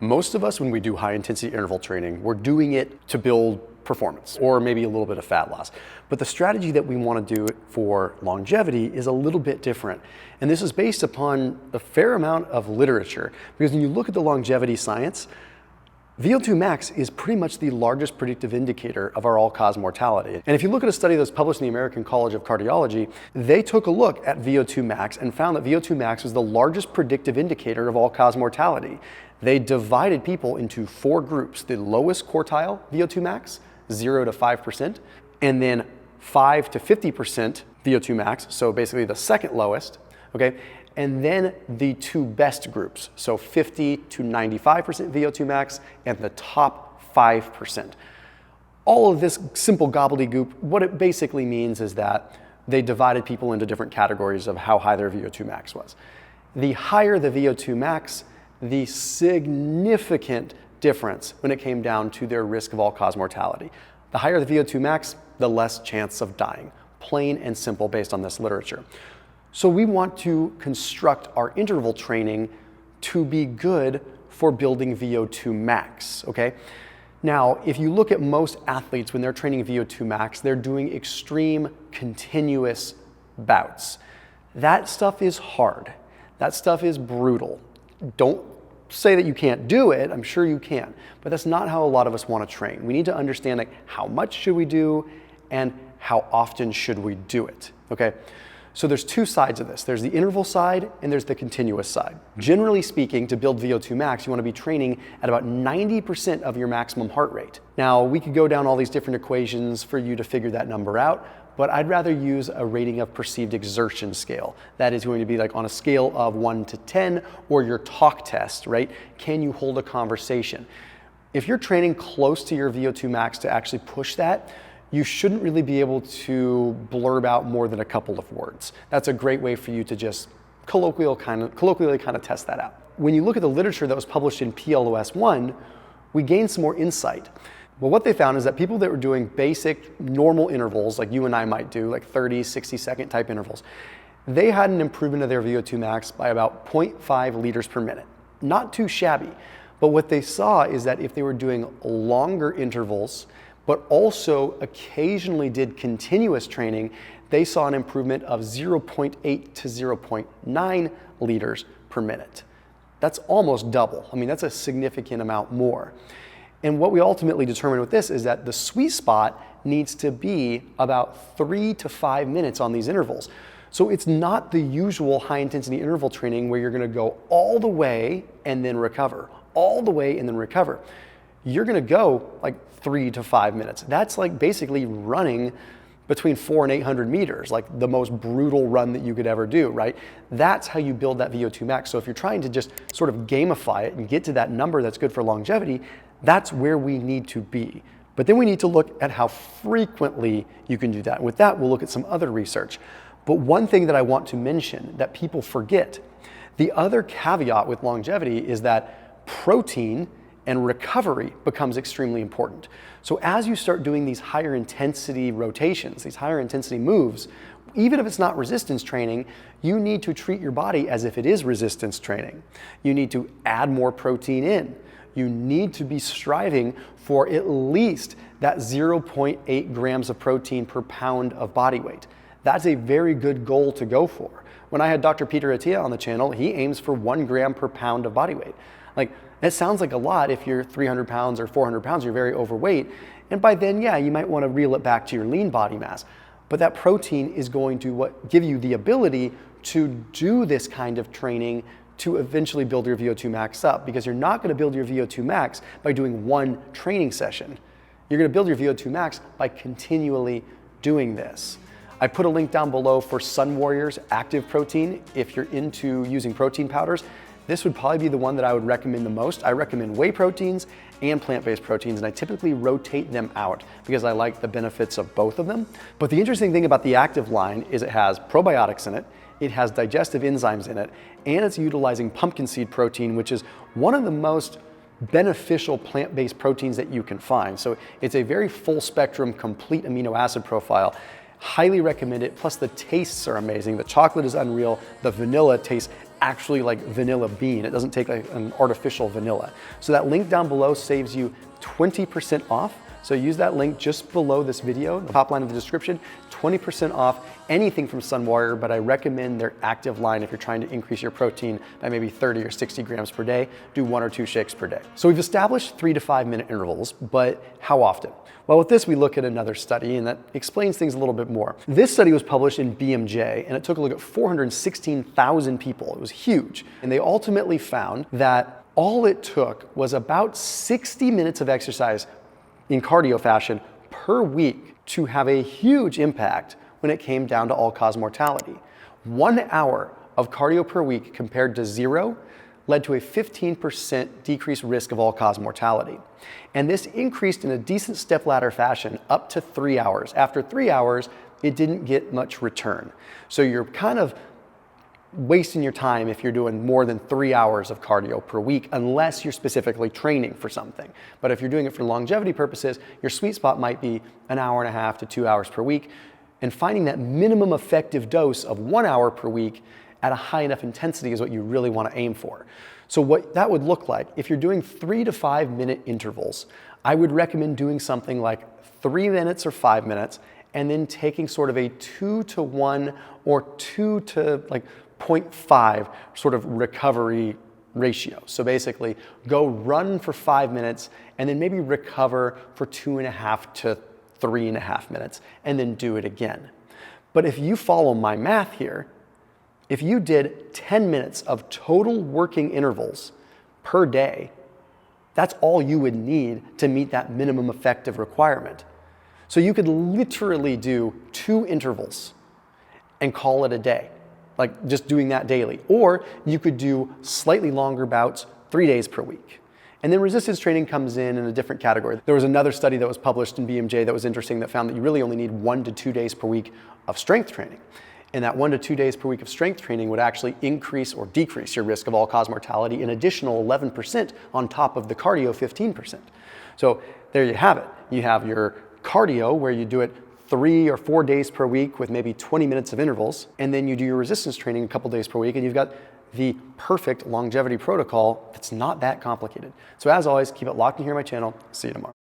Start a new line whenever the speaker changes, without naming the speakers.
Most of us, when we do high intensity interval training, we're doing it to build performance or maybe a little bit of fat loss. But the strategy that we want to do for longevity is a little bit different. And this is based upon a fair amount of literature, because when you look at the longevity science, VO2 max is pretty much the largest predictive indicator of our all-cause mortality. And if you look at a study that was published in the American College of Cardiology, they took a look at VO2 max and found that VO2 max was the largest predictive indicator of all-cause mortality. They divided people into 4 groups: the lowest quartile VO2 max, 0 to 5%, and then 5 to 50% VO2 max, so basically the second lowest, okay? And then the 2 best groups, so 50 to 95% VO2 max and the top 5%. All of this simple gobbledygook, what it basically means is that they divided people into different categories of how high their VO2 max was. The higher the VO2 max, the significant difference when it came down to their risk of all-cause mortality. The higher the VO2 max, the less chance of dying. Plain and simple based on this literature. So we want to construct our interval training to be good for building VO2 max, okay? Now, if you look at most athletes when they're training VO2 max, they're doing extreme continuous bouts. That stuff is hard. That stuff is brutal. Don't say that you can't do it, I'm sure you can, but that's not how a lot of us want to train. We need to understand, like, how much should we do and how often should we do it, okay? So there's 2 sides of this. There's the interval side and there's the continuous side. Generally speaking, to build VO2 max, you want to be training at about 90% of your maximum heart rate. Now, we could go down all these different equations for you to figure that number out, but I'd rather use a rating of perceived exertion scale. That is going to be like on a scale of 1 to 10, or your talk test, right? Can you hold a conversation? If you're training close to your VO2 max to actually push that, you shouldn't really be able to blurb out more than a couple of words. That's a great way for you to just colloquially kind of test that out. When you look at the literature that was published in PLOS 1, we gained some more insight. Well, what they found is that people that were doing basic normal intervals, like you and I might do, like 30, 60-second type intervals, they had an improvement of their VO2 max by about 0.5 liters per minute. Not too shabby, but what they saw is that if they were doing longer intervals, but also occasionally did continuous training, they saw an improvement of 0.8 to 0.9 liters per minute. That's almost double. I mean, that's a significant amount more. And what we ultimately determined with this is that the sweet spot needs to be about 3 to 5 minutes on these intervals. So it's not the usual high intensity interval training where you're gonna go all the way and then recover, all the way and then recover. You're gonna go like 3 to 5 minutes. That's like basically running between 400 and 800 meters, like the most brutal run that you could ever do, right? That's how you build that VO2 max. So if you're trying to just sort of gamify it and get to that number that's good for longevity, that's where we need to be. But then we need to look at how frequently you can do that. And with that, we'll look at some other research. But one thing that I want to mention that people forget, the other caveat with longevity is that protein and recovery becomes extremely important. So as you start doing these higher intensity rotations, these higher intensity moves, even if it's not resistance training, you need to treat your body as if it is resistance training. You need to add more protein in. You need to be striving for at least that 0.8 grams of protein per pound of body weight. That's a very good goal to go for. When I had Dr. Peter Attia on the channel, he aims for 1 gram per pound of body weight. Like, that sounds like a lot if you're 300 pounds or 400 pounds, you're very overweight. And by then, yeah, you might want to reel it back to your lean body mass. But that protein is going to give you the ability to do this kind of training to eventually build your VO2 max up, because you're not going to build your VO2 max by doing one training session. You're going to build your VO2 max by continually doing this. I put a link down below for SunWarrior's active protein. If you're into using protein powders, this would probably be the one that I would recommend the most. I recommend whey proteins and plant-based proteins, and I typically rotate them out because I like the benefits of both of them. But the interesting thing about the active line is it has probiotics in it, it has digestive enzymes in it, and it's utilizing pumpkin seed protein, which is one of the most beneficial plant-based proteins that you can find. So it's a very full spectrum, complete amino acid profile. Highly recommend it. Plus the tastes are amazing. The chocolate is unreal. The vanilla tastes actually like vanilla bean. It doesn't take like an artificial vanilla. So that link down below saves you 20% off. So use that link just below this video, the top line of the description, 20% off anything from SunWarrior, but I recommend their active line if you're trying to increase your protein by maybe 30 or 60 grams per day. Do 1 or 2 shakes per day. So we've established 3 to 5 minute intervals, but how often? Well, with this, we look at another study, and that explains things a little bit more. This study was published in BMJ, and it took a look at 416,000 people. It was huge. And they ultimately found that all it took was about 60 minutes of exercise in cardio fashion per week to have a huge impact when it came down to all-cause mortality. 1 hour of cardio per week compared to 0 led to a 15% decreased risk of all-cause mortality. And this increased in a decent stepladder fashion up to 3 hours. After 3 hours, it didn't get much return. So you're kind of wasting your time if you're doing more than 3 hours of cardio per week, unless you're specifically training for something. But if you're doing it for longevity purposes, your sweet spot might be 1.5 hours to 2 hours per week. And finding that minimum effective dose of 1 hour per week at a high enough intensity is what you really want to aim for. So what that would look like, if you're doing 3 to 5 minute intervals, I would recommend doing something like 3 minutes or 5 minutes, and then taking sort of a 2 to 1 or 2 to like 0.5 sort of recovery ratio. So basically go run for 5 minutes and then maybe recover for 2.5 to 3.5 minutes and then do it again. But if you follow my math here, if you did 10 minutes of total working intervals per day, that's all you would need to meet that minimum effective requirement. So you could literally do 2 intervals and call it a day, like just doing that daily. Or you could do slightly longer bouts 3 days per week. And then resistance training comes in a different category. There was another study that was published in BMJ that was interesting that found that you really only need 1 to 2 days per week of strength training. And that 1 to 2 days per week of strength training would actually increase or decrease your risk of all-cause mortality an additional 11% on top of the cardio 15%. So there you have it. You have your cardio where you do it 3 or 4 days per week with maybe 20 minutes of intervals, and then you do your resistance training a couple days per week, and you've got the perfect longevity protocol that's not that complicated. So as always, keep it locked in here on my channel. See you tomorrow.